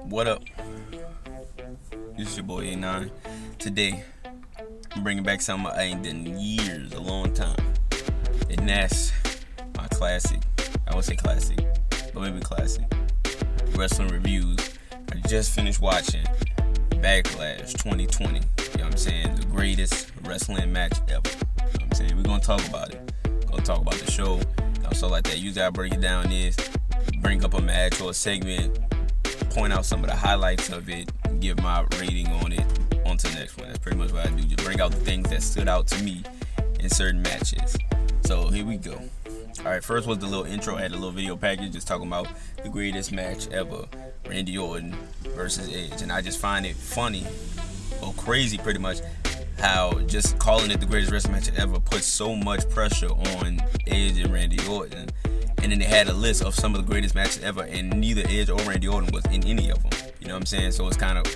What up? This is your boy Anon. Today, I'm bringing back something I ain't done in years, a long time. And that's my classic. I won't say classic, but maybe classic. Wrestling reviews. I just finished watching Backlash 2020. You know what I'm saying? The greatest wrestling match ever. You know what I'm saying? We're going to talk about it. We're going to talk about the show. So like that. Usually I break it down bring up a match or a segment, point out some of the highlights of it, give my rating on it, on to the next one. That's pretty much what I do. Just bring out the things that stood out to me in certain matches. So here we go. Alright, first was the little intro. I had a little video package just talking about the greatest match ever, Randy Orton versus Edge. And I just find it funny, or crazy pretty much, how just calling it the greatest wrestling match ever puts so much pressure on Edge and Randy Orton. And then they had a list of some of the greatest matches ever, and neither Edge or Randy Orton was in any of them. You know what I'm saying? So it's kind of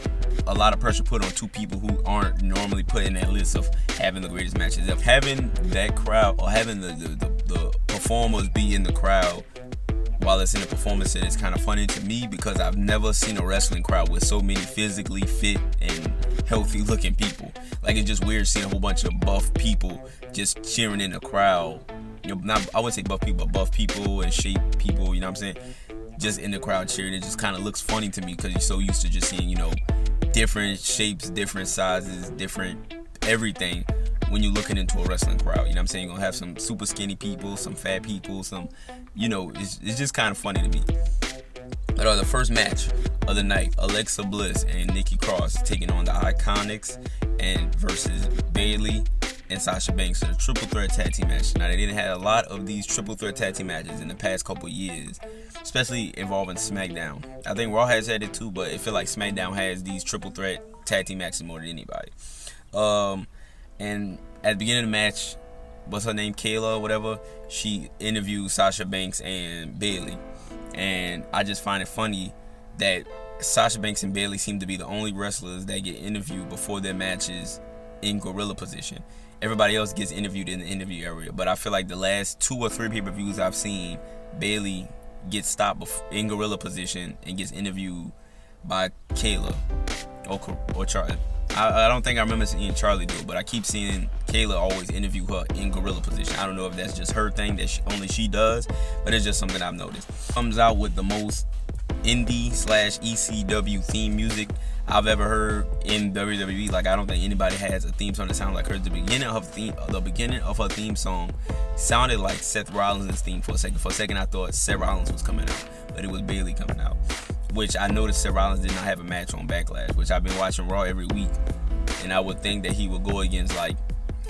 a lot of pressure put on two people who aren't normally put in that list of having the greatest matches ever. Having that crowd, or having the performers be in the crowd while it's in the performance, it's kind of funny to me because I've never seen a wrestling crowd with so many physically fit and healthy looking people. Like, it's just weird seeing a whole bunch of buff people just cheering in the crowd. You know, I wouldn't say buff people, but buff people and shape people, you know what I'm saying? Just in the crowd cheering. It just kind of looks funny to me because you're so used to just seeing, you know, different shapes, different sizes, different everything when you're looking into a wrestling crowd. You know what I'm saying? You're going to have some super skinny people, some fat people, some, you know, it's just kind of funny to me. But the first match of the night, Alexa Bliss and Nikki Cross taking on the Iconics and versus Bayley and Sasha Banks in a triple threat tag team match. Now, they didn't have a lot of these triple threat tag team matches in the past couple years, especially involving SmackDown. I think Raw has had it too, but I feel like SmackDown has these triple threat tag team matches more than anybody. And at the beginning of the match, what's her name, Kayla or whatever, she interviewed Sasha Banks and Bayley. And I just find it funny that Sasha Banks and Bayley seem to be the only wrestlers that get interviewed before their matches in gorilla position. Everybody else gets interviewed in the interview area, but I feel like the last 2 or 3 pay-per-views I've seen, Bayley gets stopped in gorilla position and gets interviewed by Kayla or Charlie. I don't think I remember seeing Charlie do it, but I keep seeing Kayla always interview her in gorilla position. I don't know if that's just her thing that only she does, but it's just something I've noticed. Comes out with the most indie/ECW theme music I've ever heard in WWE. Like, I don't think anybody has a theme song that sounds like hers. The beginning of her theme song sounded like Seth Rollins' theme for a second. For a second, I thought Seth Rollins was coming out, but it was Bayley coming out. Which I noticed Seth Rollins did not have a match on Backlash, which I've been watching Raw every week, and I would think that he would go against like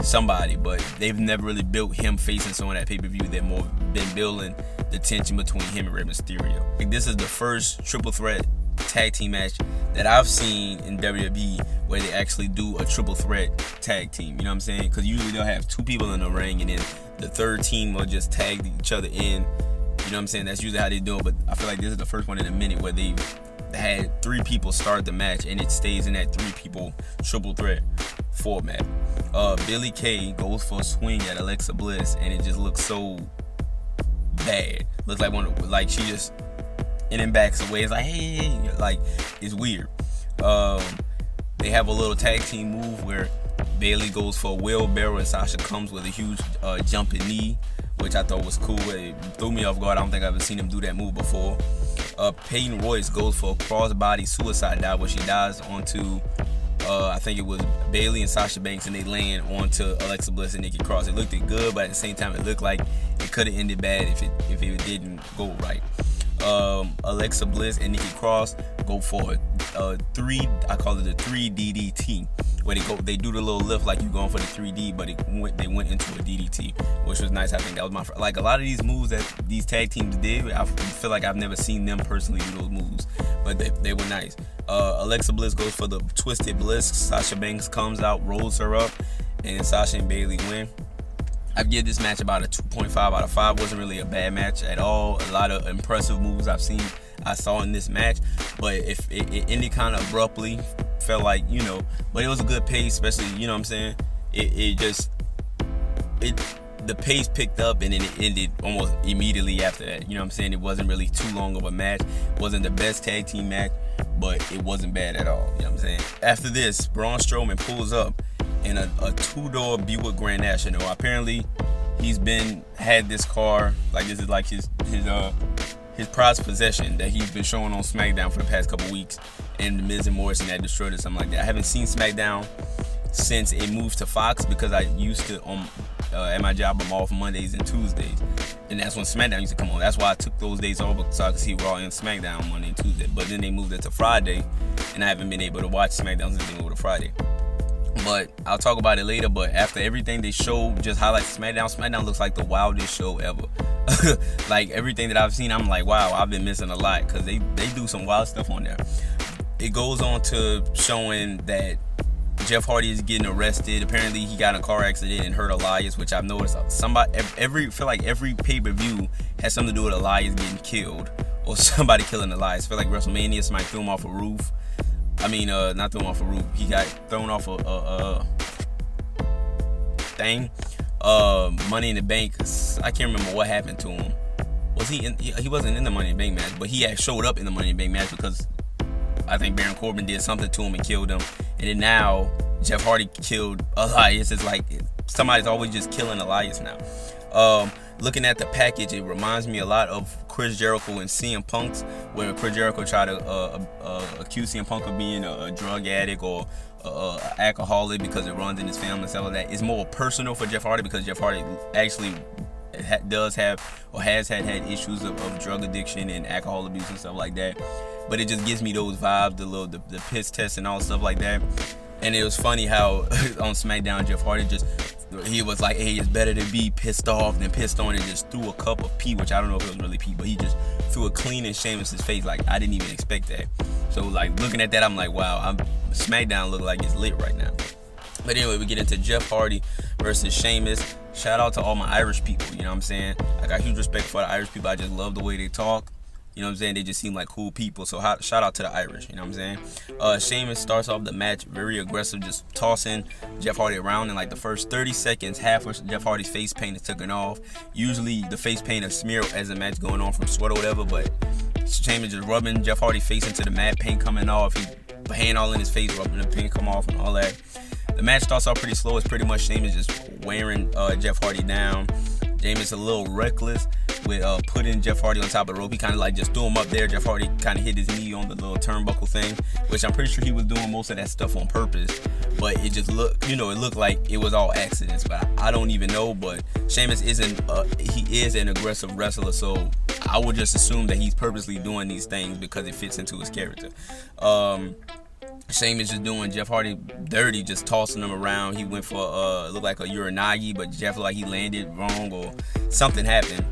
somebody, but they've never really built him facing someone at pay-per-view. They've more been building the tension between him and Rey Mysterio. Like, this is the first triple threat tag team match that I've seen in WWE where they actually do a triple threat tag team. You know what I'm saying? Because usually they'll have 2 people in the ring, and then the third team will just tag each other in. You know what I'm saying? That's usually how they do it, but I feel like this is the first one in a minute where they had 3 people start the match and it stays in that 3 people triple threat format. Billie Kay goes for a swing at Alexa Bliss, and it just looks so bad. Looks like she just and then backs away. It's like, hey, like, it's weird. They have a little tag team move where Bayley goes for a wheelbarrow and Sasha comes with a huge jumping knee, which I thought was cool. It threw me off guard. I don't think I've ever seen him do that move before. Peyton Royce goes for a crossbody suicide dive where she dives onto, I think it was Bayley and Sasha Banks, and they land onto Alexa Bliss and Nikki Cross. It looked good, but at the same time, it looked like it could have ended bad if it didn't go right. Alexa Bliss and Nikki Cross go for a 3 DDT, where they do the little lift like you're going for the 3D, but they went into a DDT, which was nice. I think that was my like a lot of these moves that these tag teams did. I feel like I've never seen them personally do those moves, but they were nice. Alexa Bliss goes for the Twisted Bliss. Sasha Banks comes out, rolls her up, and Sasha and Bayley win. I'd give this match about a 2.5 out of 5. Wasn't really a bad match at all. A lot of impressive moves I saw in this match, but if it ended kind of abruptly, felt like, you know, but it was a good pace, especially, you know what I'm saying? The pace picked up and then it ended almost immediately after that. You know what I'm saying? It wasn't really too long of a match. It wasn't the best tag team match, but it wasn't bad at all. You know what I'm saying? After this, Braun Strowman pulls up in a two-door Buick Grand National. Apparently, he's had this car, like this is like his prized possession that he's been showing on SmackDown for the past couple weeks, and the Miz and Morrison had destroyed it, something like that. I haven't seen SmackDown since it moved to Fox, because I used to at my job I'm off Mondays and Tuesdays, and that's when SmackDown used to come on. That's why I took those days off, so I could see Raw and SmackDown Monday and Tuesday. But then they moved it to Friday, and I haven't been able to watch SmackDown since they moved to Friday. But I'll talk about it later. But after everything they showed, just highlights SmackDown looks like the wildest show ever. Like everything that I've seen, I'm like, wow, I've been missing a lot, because they do some wild stuff on there. It goes on to showing that Jeff Hardy is getting arrested. Apparently he got in a car accident and hurt Elias, which I've noticed feel like every pay-per-view has something to do with Elias getting killed or somebody killing Elias. I feel like WrestleMania, somebody threw him off a roof. I mean, not threw him off a roof. He got thrown off a thing. Money in the Bank. I can't remember what happened to him. Was he in? He wasn't in the Money in the Bank match, but he had showed up in the Money in the Bank match because I think Baron Corbin did something to him and killed him. And then now Jeff Hardy killed Elias. It's like somebody's always just killing Elias now. Looking at the package, it reminds me a lot of Chris Jericho and CM Punk's, where Chris Jericho tried to accuse CM Punk of being a drug addict or alcoholic because it runs in his family and stuff like that. It's more personal for Jeff Hardy, because Jeff Hardy actually does have or has had issues of drug addiction and alcohol abuse and stuff like that. But it just gives me those vibes, the piss test and all stuff like that. And it was funny how on SmackDown, Jeff Hardy he was like, hey, it's better to be pissed off than pissed on, and just threw a cup of pee, which I don't know if it was really pee, but he just threw it clean in Sheamus' face. Like, I didn't even expect that. So like looking at that, I'm like, wow, SmackDown look like it's lit right now. But anyway, we get into Jeff Hardy versus Sheamus. Shout out to all my Irish people, you know what I'm saying? I got huge respect for the Irish people. I just love the way they talk. You know what I'm saying? They just seem like cool people. So shout out to the Irish. You know what I'm saying? Sheamus starts off the match very aggressive, just tossing Jeff Hardy around. In like the first 30 seconds, half of Jeff Hardy's face paint is taken off. Usually the face paint is smeared as the match going on from sweat or whatever, but Sheamus just rubbing Jeff Hardy's face into the mat, paint coming off. He's hand all in his face, rubbing the paint come off and all that. The match starts off pretty slow. It's pretty much Sheamus just wearing Jeff Hardy down. Sheamus a little reckless with putting Jeff Hardy on top of the rope. He kind of like just threw him up there. Jeff Hardy kind of hit his knee on the little turnbuckle thing, which I'm pretty sure he was doing most of that stuff on purpose. But it just looked, it looked like it was all accidents. But I don't even know. But Sheamus he is an aggressive wrestler, so I would just assume that he's purposely doing these things because it fits into his character. Sheamus just doing Jeff Hardy dirty, just tossing him around. He went for looked like a uranagi, but Jeff looked like he landed wrong or something happened.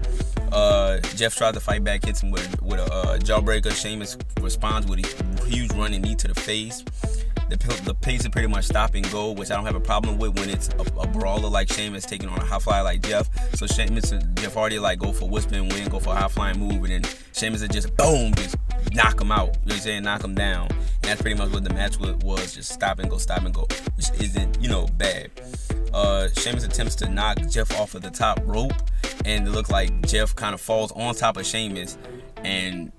Jeff tried to fight back, hits him with a jawbreaker. Sheamus responds with a huge running knee to the face. The pace is pretty much stop and go, which I don't have a problem with when it's a brawler like Sheamus taking on a high flyer like Jeff. So Sheamus and Jeff Hardy like go for whisper and win, go for a high flying move, and then Sheamus is just boom, just knock him out. You know what I'm saying? Knock him down. And that's pretty much what the match was, just stop and go, which isn't, bad. Sheamus attempts to knock Jeff off of the top rope, and it looks like Jeff kind of falls on top of Sheamus, and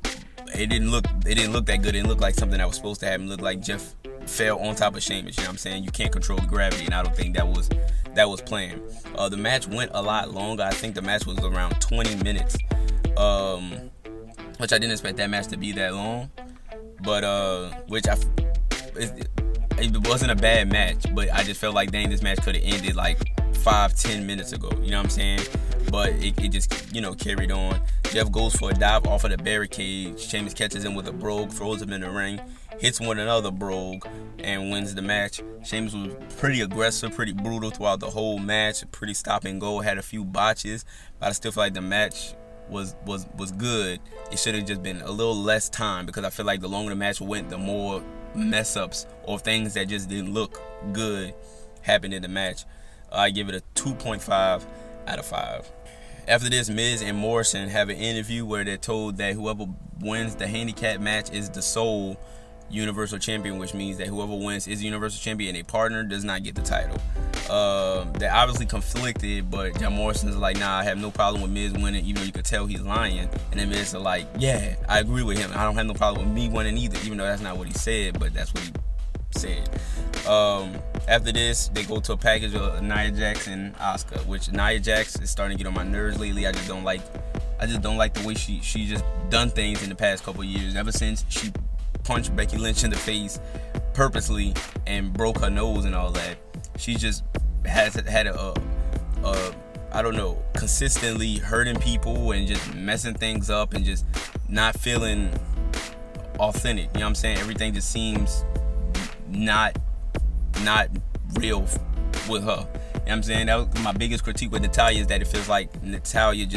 it didn't look that good. It didn't look like something that was supposed to happen. It looked like Jeff fell on top of Sheamus. You know what I'm saying? You can't control gravity, and I don't think that was planned. The match went a lot longer. I think the match was around 20 minutes, which I didn't expect that match to be that long. But it wasn't a bad match, but I just felt like, dang, this match could have ended like 5-10 minutes ago. You know what I'm saying? But it just, carried on. Jeff goes for a dive off of the barricade. Sheamus catches him with a brogue, throws him in the ring, hits him with another brogue, and wins the match. Sheamus was pretty aggressive, pretty brutal throughout the whole match. Pretty stop and go. Had a few botches, but I still feel like the match was good. It should have just been a little less time, because I feel like the longer the match went, the more mess ups or things that just didn't look good happened in the match. I give it a 2.5 out of 5. After this, Miz and Morrison have an interview where they're told that whoever wins the handicap match is the sole Universal Champion, which means that whoever wins is the Universal Champion and a partner does not get the title. They're obviously conflicted, but John Morrison's like, nah, I have no problem with Miz winning, even though you could tell he's lying. And then Miz are like, yeah, I agree with him. I don't have no problem with me winning either, even though that's not what he said, but that's what he said. After this, they go to a package of Nia Jax and Asuka, which Nia Jax is starting to get on my nerves lately. I just don't like the way she just done things in the past couple of years. Ever since she punched Becky Lynch in the face purposely and broke her nose and all that, she just has had a I don't know, consistently hurting people and just messing things up and just not feeling authentic. You know what I'm saying? Everything just seems not real with her. You know what I'm saying? That was my biggest critique with Natalya, is that it feels like Natalya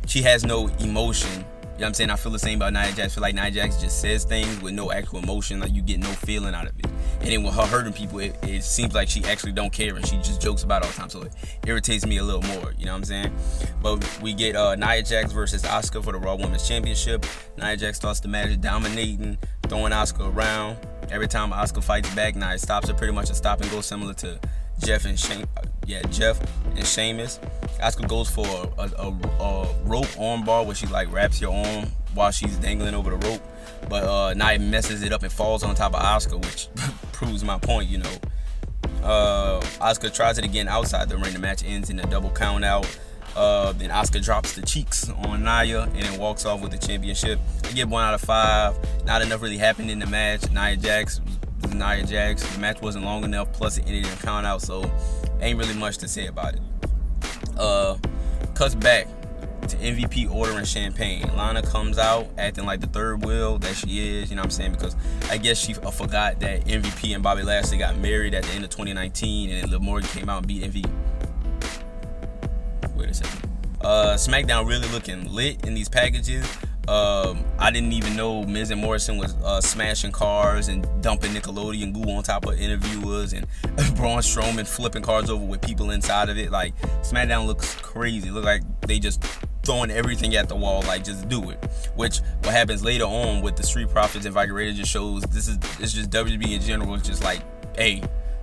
she has no emotion. You know what I'm saying? I feel the same about Nia Jax. I feel like Nia Jax just says things with no actual emotion, like you get no feeling out of it. And then with her hurting people, it seems like she actually don't care and she just jokes about it all the time. So it irritates me a little more, you know what I'm saying? But we get Nia Jax versus Asuka for the Raw Women's Championship. Nia Jax starts the match dominating, throwing Asuka around. Every time Asuka fights back, Nia stops her, pretty much a stop and go, similar to Jeff and Sheamus. Asuka goes for a rope armbar where she like wraps your arm while she's dangling over the rope, but Nia messes it up and falls on top of Asuka, which proves my point, you know. Asuka tries it again outside the ring. The match ends in a double count out. Then Asuka drops the cheeks on Nia and then walks off with the championship. I give 1 out of 5. Not enough really happened in the match. Nia Jax. The match wasn't long enough, plus it ended in a count out, so ain't really much to say about it. Cuts back to MVP ordering champagne. Lana comes out acting like the third wheel that she is, you know what I'm saying, because I guess she forgot that MVP and Bobby Lashley got married at the end of 2019, and then Liv Morgan came out and beat MVP. Wait a second. SmackDown really looking lit in these packages. I didn't even know Miz and Morrison was smashing cars and dumping Nickelodeon goo on top of interviewers, and Braun Strowman flipping cars over with people inside of it. Like, SmackDown looks crazy. Look like they just throwing everything at the wall, like, just do it. Which what happens later on with the Street Profits and Viking Raiders just shows it's just WWE in general. It's just like, hey,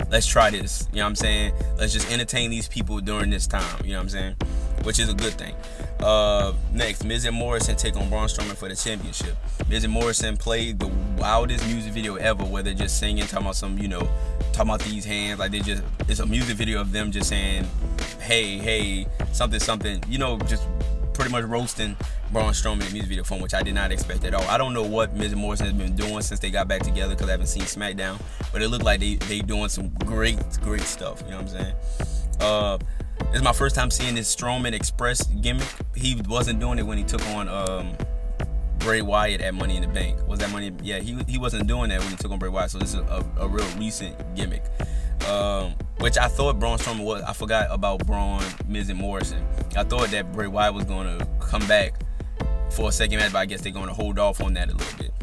let's try this. You know what I'm saying? Let's just entertain these people during this time. You know what I'm saying? Which is a good thing. Next, Miz and Morrison take on Braun Strowman for the championship. Miz and Morrison played the wildest music video ever, where they're just singing, talking about these hands, like it's a music video of them just saying, hey, something, you know, just pretty much roasting Braun Strowman in the music video form, which I did not expect at all. I don't know what Miz and Morrison has been doing since they got back together, because I haven't seen SmackDown, but it looked like they doing some great stuff, you know what I'm saying? This is my first time seeing this Strowman Express gimmick. He wasn't doing it when he took on Bray Wyatt at Money in the Bank. Was that Money? Yeah, he wasn't doing that when he took on Bray Wyatt. So this is a real recent gimmick, which I thought Braun Strowman was. I forgot about Braun, Miz, and Morrison. I thought that Bray Wyatt was going to come back for a second match, but I guess they're going to hold off on that a little bit.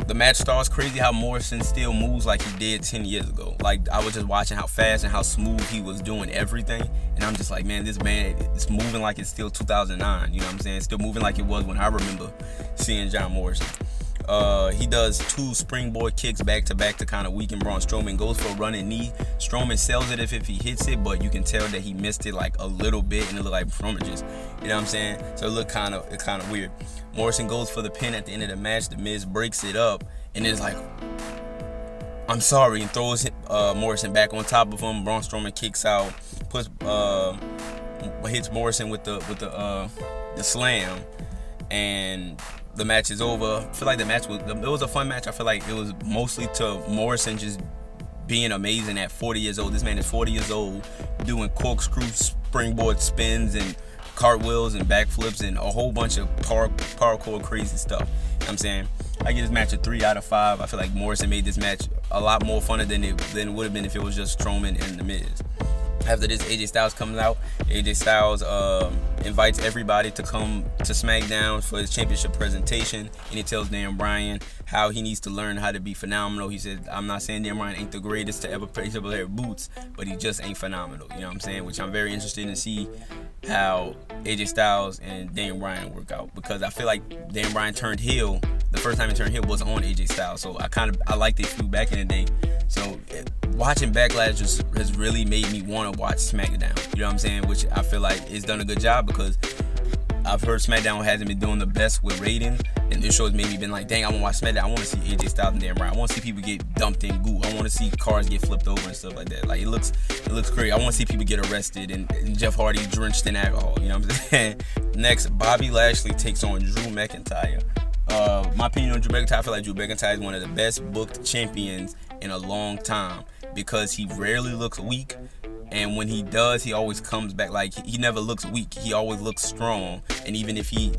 The match starts. Crazy how Morrison still moves like he did 10 years ago. Like, I was just watching how fast and how smooth he was doing everything, and I'm just like, man, this man is moving like it's still 2009. You know what I'm saying? Still moving like it was when I remember seeing John Morrison. He does 2 springboard kicks back to back to kind of weaken Braun Strowman. Goes for a running knee. Strowman sells it if he hits it, but you can tell that he missed it like a little bit, and it looked like Strowman just, you know what I'm saying? So it looked kind of weird. Morrison goes for the pin at the end of the match. The Miz breaks it up, and it's like, I'm sorry, and throws Morrison back on top of him. Braun Strowman kicks out, hits Morrison with the slam, and the match is over. I feel like it was a fun match. I feel like it was mostly to Morrison just being amazing at 40 years old. This man is 40 years old, doing corkscrew springboard spins and cartwheels and backflips and a whole bunch of parkour crazy stuff. You know what I'm saying? I give this match a 3 out of 5. I feel like Morrison made this match a lot more funner than it would have been if it was just Strowman and The Miz. After this, AJ Styles comes out. AJ Styles invites everybody to come to SmackDown for his championship presentation, and he tells Daniel Bryan how he needs to learn how to be phenomenal. He said, I'm not saying Daniel Bryan ain't the greatest to ever wear boots, but he just ain't phenomenal. You know what I'm saying? Which I'm very interested in to see how AJ Styles and Daniel Bryan work out, because I feel like Daniel Bryan turned heel the first time he turned heel was on AJ Styles. So I liked their feud back in the day. So watching Backlash just has really made me want to watch SmackDown. You know what I'm saying? Which I feel like it's done a good job, because I've heard SmackDown hasn't been doing the best with ratings, and this show has made me been like, dang, I want to watch SmackDown. I want to see AJ Styles and Dan Bryan. I want to see people get dumped in goo. I want to see cars get flipped over and stuff like that. Like, it looks great. I want to see people get arrested and Jeff Hardy drenched in alcohol. You know what I'm saying? Next, Bobby Lashley takes on Drew McIntyre. My opinion on Drew McIntyre, I feel like Drew McIntyre is one of the best booked champions in a long time, because he rarely looks weak. And when he does, he always comes back. Like, he never looks weak. He always looks strong. And even if he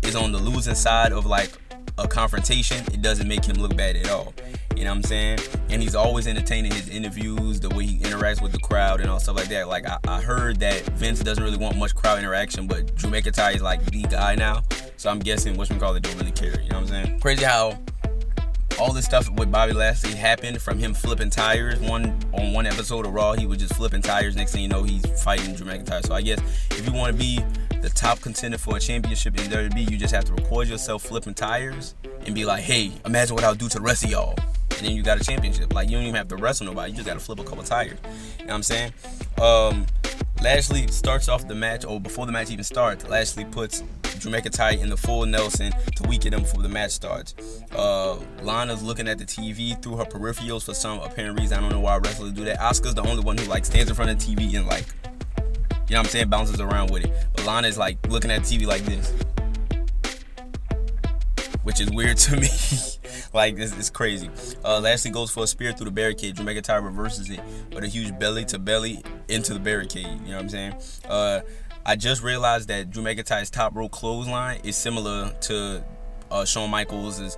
is on the losing side of like a confrontation, it doesn't make him look bad at all. You know what I'm saying? And he's always entertaining his interviews, the way he interacts with the crowd and all stuff like that. Like, I heard that Vince doesn't really want much crowd interaction, but Drew McIntyre is like the guy now. So I'm guessing whatchamacallit don't really care. You know what I'm saying? Crazy how all this stuff with Bobby Lashley happened from him flipping tires. On one episode of Raw, he was just flipping tires. Next thing you know, he's fighting Drew McIntyre. So I guess if you want to be the top contender for a championship in WWE, you just have to record yourself flipping tires and be like, hey, imagine what I'll do to the rest of y'all. And then you got a championship. Like, you don't even have to wrestle nobody. You just got to flip a couple tires. You know what I'm saying? Lashley starts off the match, or before the match even starts, Lashley puts Drew McIntyre in the full Nelson to weaken him before the match starts. Lana's looking at the TV through her peripherals for some apparent reason. I don't know why wrestlers do that. Asuka's the only one who like stands in front of the TV and like, you know what I'm saying, bounces around with it. But Lana's like looking at the TV like this, which is weird to me. Like, it's crazy. Lashley goes for a spear through the barricade. Drew McIntyre reverses it with a huge belly to belly into the barricade. You know what I'm saying? I just realized that Drew McIntyre's top rope clothesline is similar to Shawn Michaels'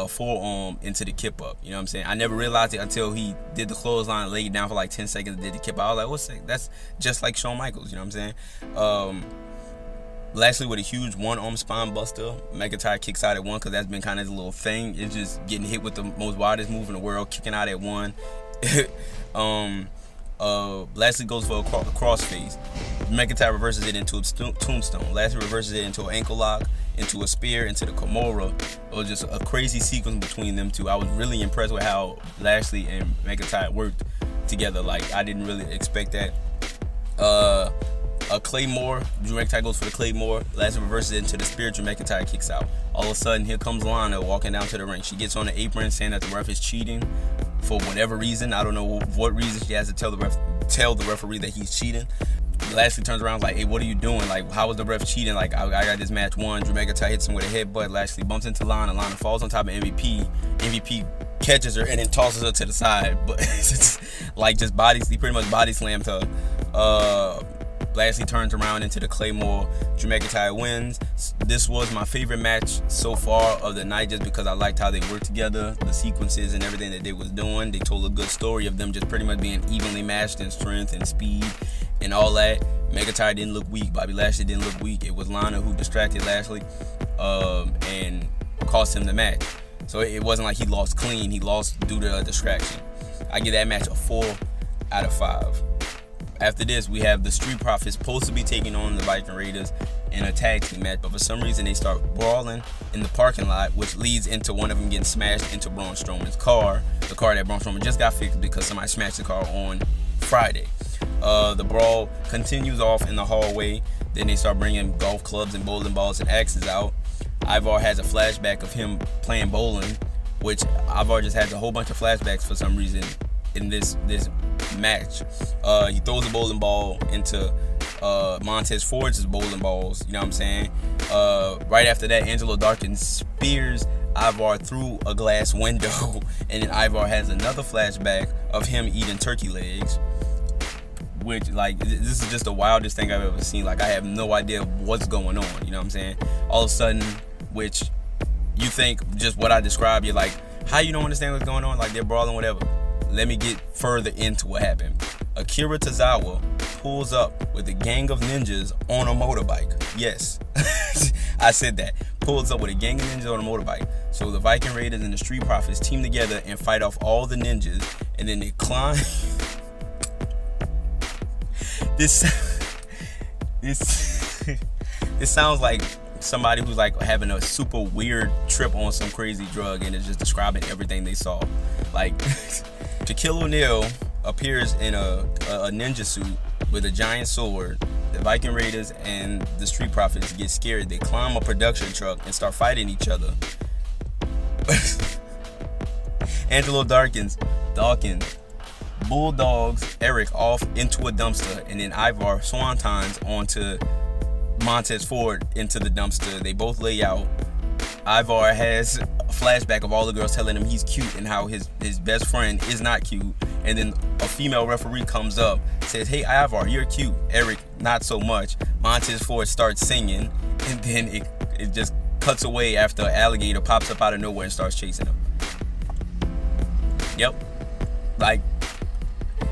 forearm into the kip up. You know what I'm saying? I never realized it until he did the clothesline, laid down for like 10 seconds, and did the kip up. I was like, what's that? That's just like Shawn Michaels. You know what I'm saying? Lashley with a huge one-arm spine buster. McIntyre kicks out at one, because that's been kind of his little thing. It's just getting hit with the most wildest move in the world, kicking out at one. Lashley goes for a crossface. McIntyre reverses it into a tombstone. Lashley reverses it into an ankle lock, into a spear, into the Kimura. It was just a crazy sequence between them two. I was really impressed with how Lashley and McIntyre worked together. Like, I didn't really expect that. A Claymore. Drew McIntyre goes for the Claymore. Lashley reverses it into the spear. Drew McIntyre kicks out. All of a sudden, here comes Lana walking down to the ring. She gets on the apron saying that the ref is cheating for whatever reason. I don't know what reason she has to tell the referee that he's cheating. Lashley turns around like, hey, what are you doing? Like, how was the ref cheating? Like, I got this match won. Pretty McIntyre hits him with a headbutt. Lashley bumps into Lana. Lana falls on top of MVP. MVP catches her and then tosses her to the side. But it's like, just he pretty much body slammed her. Lashley turns around into the Claymore. Drew McIntyre wins. This was my favorite match so far of the night, just because I liked how they worked together, the sequences and everything that they was doing. They told a good story of them just pretty much being evenly matched in strength and speed and all that. McIntyre didn't look weak. Bobby Lashley didn't look weak. It was Lana who distracted Lashley and cost him the match. So it wasn't like he lost clean. He lost due to a distraction. I give that match a 4 out of 5. After this, we have the Street Profits supposed to be taking on the Viking Raiders in a tag team match, but for some reason they start brawling in the parking lot, which leads into one of them getting smashed into Braun Strowman's car, the car that Braun Strowman just got fixed because somebody smashed the car on Friday. The brawl continues off in the hallway. Then they start bringing golf clubs and bowling balls and axes out. Ivar has a flashback of him playing bowling, which Ivar just has a whole bunch of flashbacks for some reason in this match. He throws a bowling ball into Montez Ford's bowling balls, you know what I'm saying? Right after that, Angelo Dawkins spears Ivar through a glass window, and then Ivar has another flashback of him eating turkey legs, which, like, this is just the wildest thing I've ever seen. Like, I have no idea what's going on, you know what I'm saying? All of a sudden, which you think just what I described, you're like, how you don't understand what's going on? Like, they're brawling, whatever. Let me get further into what happened. Akira Tozawa pulls up with a gang of ninjas on a motorbike. Yes, I said that. Pulls up with a gang of ninjas on a motorbike. So the Viking Raiders and the Street Profits team together and fight off all the ninjas, and then they climb. This sounds like somebody who's like having a super weird trip on some crazy drug and is just describing everything they saw. Like, Shaquille O'Neal appears in a ninja suit with a giant sword. The Viking Raiders and the Street Profits get scared. They climb a production truck and start fighting each other. Angelo Dawkins bulldogs Eric off into a dumpster, and then Ivar swantons onto Montez Ford into the dumpster. They both lay out. Ivar has a flashback of all the girls telling him he's cute and how his best friend is not cute. And then a female referee comes up, says, "Hey Ivar, you're cute. Eric, not so much." Montez Ford starts singing, and then it just cuts away after an alligator pops up out of nowhere and starts chasing him. Yep. Like,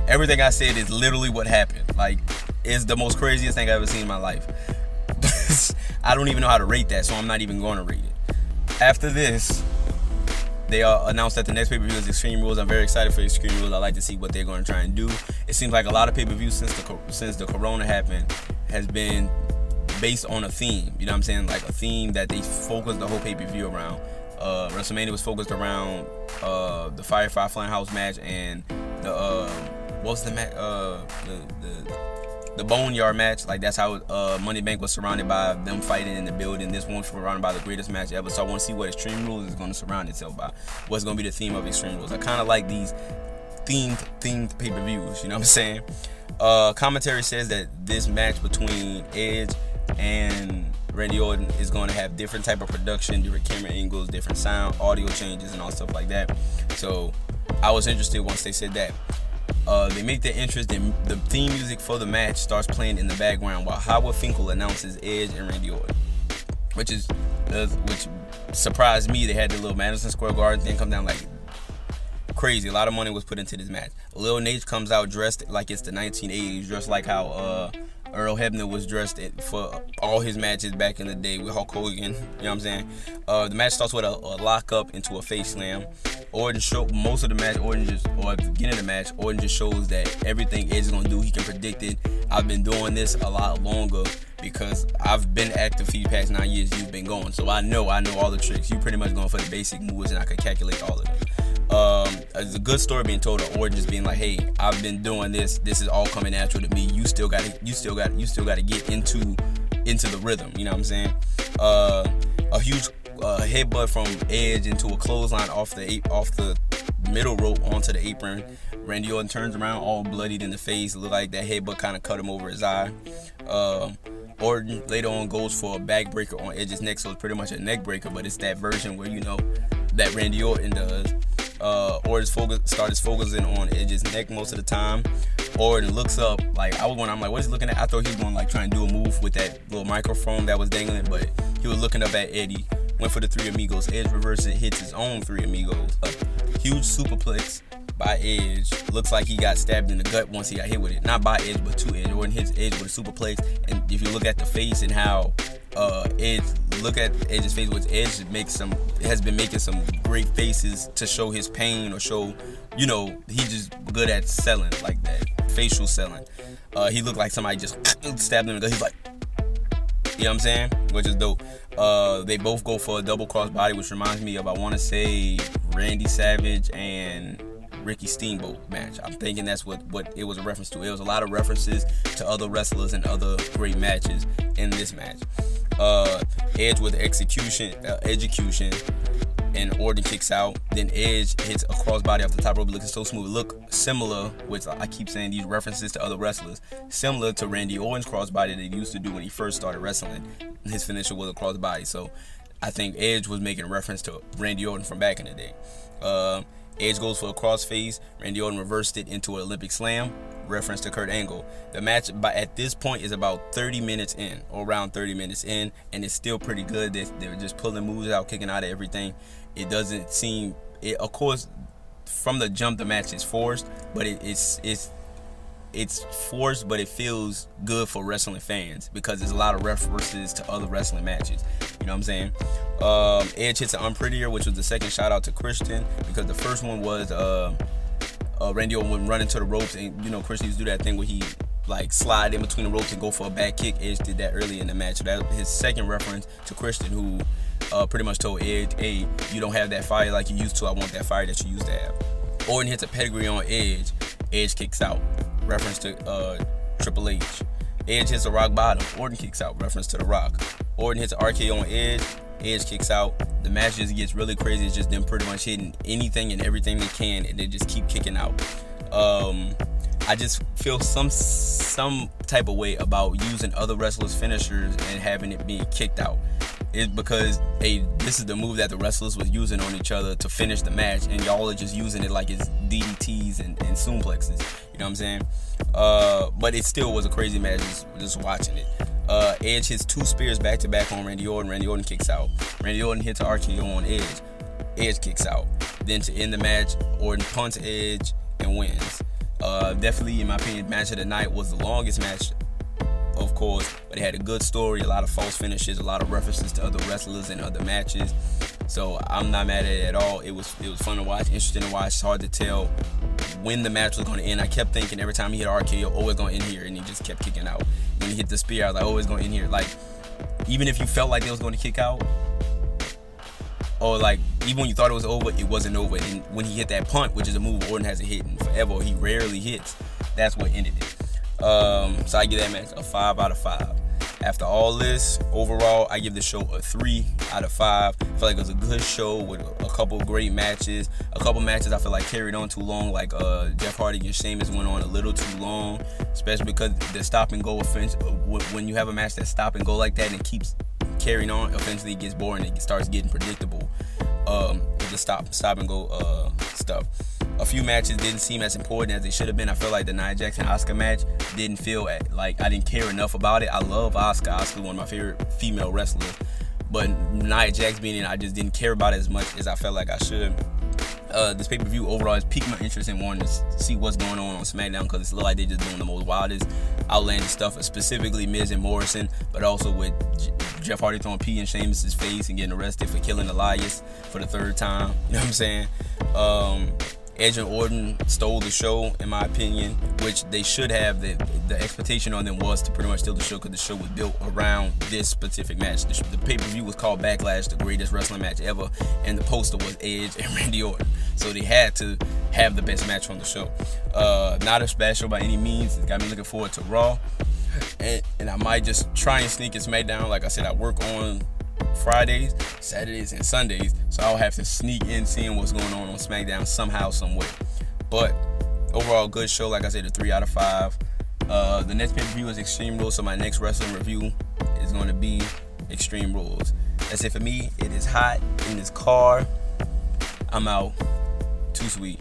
everything I said is literally what happened. Like, it's the most craziest thing I've ever seen in my life. I don't even know how to rate that, so I'm not even going to rate it. After this, they announced that the next pay-per-view is Extreme Rules. I'm very excited for Extreme Rules. I like to see what they're going to try and do. It seems like a lot of pay-per-views since the corona happened has been based on a theme. You know what I'm saying? Like a theme that they focused the whole pay-per-view around. WrestleMania was focused around the Firefly Funhouse match and the what's the match? The Boneyard match. Like, that's how Money Bank was surrounded by them fighting in the building. This one was surrounded by the greatest match ever. So I want to see what Extreme Rules is going to surround itself by. What's going to be the theme of Extreme Rules? I kind of like these themed pay-per-views. You know what I'm saying? Commentary says that this match between Edge and Randy Orton is going to have different type of production, different camera angles, different sound, audio changes, and all stuff like that. So I was interested once they said that. They make their interest in the theme music for the match starts playing in the background while Howard Finkel announces Edge and Randy Orton, which surprised me. They had the little Madison Square Garden thing come down like crazy. A lot of money was put into this match. Lil Nate comes out dressed like it's the 1980s, dressed like how Earl Hebner was dressed for all his matches back in the day with Hulk Hogan. You know what I'm saying? The match starts with a lock up into a face slam. Orton showed most of the match. At the beginning of the match, Orton just shows that everything Edge is gonna do, he can predict it. I've been doing this a lot longer because I've been active for the past 9 years. You've been going, so I know all the tricks. You pretty much going for the basic moves, and I could calculate all of them. It's a good story being told of Orton just being like, "Hey, I've been doing this. This is all coming natural to me. You still got to get into the rhythm." You know what I'm saying? A huge headbutt from Edge into a clothesline off the middle rope onto the apron. Randy Orton turns around all bloodied in the face. It looked like that headbutt kind of cut him over his eye. Orton later on goes for a backbreaker on Edge's neck, so it's pretty much a neck breaker, but it's that version where that Randy Orton does. Orton started focusing on Edge's neck most of the time. Orton looks up, I'm like, what is he looking at? I thought he was going to try and do a move with that little microphone that was dangling, but he was looking up at Eddie. Went for the Three Amigos. Edge reverses it, hits his own Three Amigos. A huge superplex by Edge. Looks like he got stabbed in the gut once he got hit with it. Not by Edge, but to Edge. Orton hits Edge with a superplex. And if you look at the face and how look at Edge's face, which Edge has been making some great faces to show his pain or show, he's just good at selling like that, facial selling. He looked like somebody just stabbed him in the gut. He's like, you know what I'm saying? Which is dope. They both go for a double crossbody, which reminds me of, I want to say, Randy Savage and Ricky Steamboat match. I'm thinking that's what it was a reference to. It was a lot of references to other wrestlers and other great matches in this match. Edge with execution, and Orton kicks out. Then Edge hits a crossbody off the top rope, looking so smooth. Look similar, which I keep saying these references to other wrestlers, similar to Randy Orton's crossbody that he used to do when he first started wrestling. His finisher was a crossbody. So I think Edge was making a reference to Randy Orton from back in the day. Edge goes for a crossface. Randy Orton reversed it into an Olympic slam, reference to Kurt Angle. The match at this point is about 30 minutes in, or around 30 minutes in, and it's still pretty good. They're just pulling moves out, kicking out of everything. It doesn't seem, of course, from the jump, the match is forced, but it's forced, but it feels good for wrestling fans because there's a lot of references to other wrestling matches. You know what I'm saying? Edge hits an Unprettier, which was the second shout out to Christian, because the first one was Randy Orton would run into the ropes, and Christian used to do that thing where he like slide in between the ropes and go for a back kick. Edge did that early in the match. So that was his second reference to Christian, who pretty much told Edge, hey, you don't have that fire like you used to. I want that fire that you used to have. Orton hits a pedigree on Edge. Edge kicks out. Reference to Triple H. Edge hits a rock bottom. Orton kicks out. Reference to The Rock. Orton hits an RKO on Edge. Edge kicks out. The match just gets really crazy. It's just them pretty much hitting anything and everything they can, and they just keep kicking out. I just feel some type of way about using other wrestlers' finishers and having it being kicked out. It's because this is the move that the wrestlers was using on each other to finish the match, and y'all are just using it like it's DDTs and suplexes. You know what I'm saying? But it still was a crazy match just watching it. Edge hits 2 spears back to back on Randy Orton. Randy Orton kicks out. Randy Orton hits an RKO on Edge. Edge kicks out. Then to end the match, Orton punts Edge and wins. Definitely, in my opinion, match of the night was the longest match, of course, but it had a good story, a lot of false finishes, a lot of references to other wrestlers and other matches. So I'm not mad at it at all. It was fun to watch, interesting to watch. It's hard to tell when the match was going to end. I kept thinking every time he hit RKO, oh, it's going to end here, and he just kept kicking out. When he hit the spear, I was like, oh, it's going to end here. Like, even if you felt like it was going to kick out, or like even when you thought it was over, it wasn't over. And when he hit that punt, which is a move Orton hasn't hit in forever, he rarely hits, that's what ended it. So I give that match a 5 out of 5. After all this, overall, I give the show a 3 out of 5. I feel like it was a good show with a couple of great matches. A couple matches I feel like carried on too long, like Jeff Hardy and Sheamus went on a little too long, especially because the stop and go offense. When you have a match that stop and go like that and keeps carrying on, eventually it gets boring. It starts getting predictable. The stop and go stuff. A few matches didn't seem as important as they should have been. I feel like the Nia Jax and Asuka match didn't feel like I didn't care enough about it. I love Asuka. Asuka, one of my favorite female wrestlers. But Nia Jax being in it, I just didn't care about it as much as I felt like I should. This pay-per-view overall has piqued my interest in wanting to see what's going on SmackDown, because it's like they're just doing the most wildest, outlandish stuff, specifically Miz and Morrison, but also with Jeff Hardy throwing pee in Sheamus' face and getting arrested for killing Elias for the 3rd time. You know what I'm saying? Edge and Orton stole the show, in my opinion, which they should have. The expectation on them was to pretty much steal the show, because the show was built around this specific match. The pay-per-view was called Backlash, the greatest wrestling match ever, and the poster was Edge and Randy Orton. So they had to have the best match on the show. Not a special by any means. It's got me looking forward to Raw. And I might just try and sneak in SmackDown. Like I said, I work on Fridays, Saturdays, and Sundays, so I'll have to sneak in seeing what's going on SmackDown somehow, some way. But overall, good show. Like I said, a 3 out of 5. The next pay-per-view is Extreme Rules, so my next wrestling review is going to be Extreme Rules. That's it for me. It is hot in this car. I'm out. Too sweet.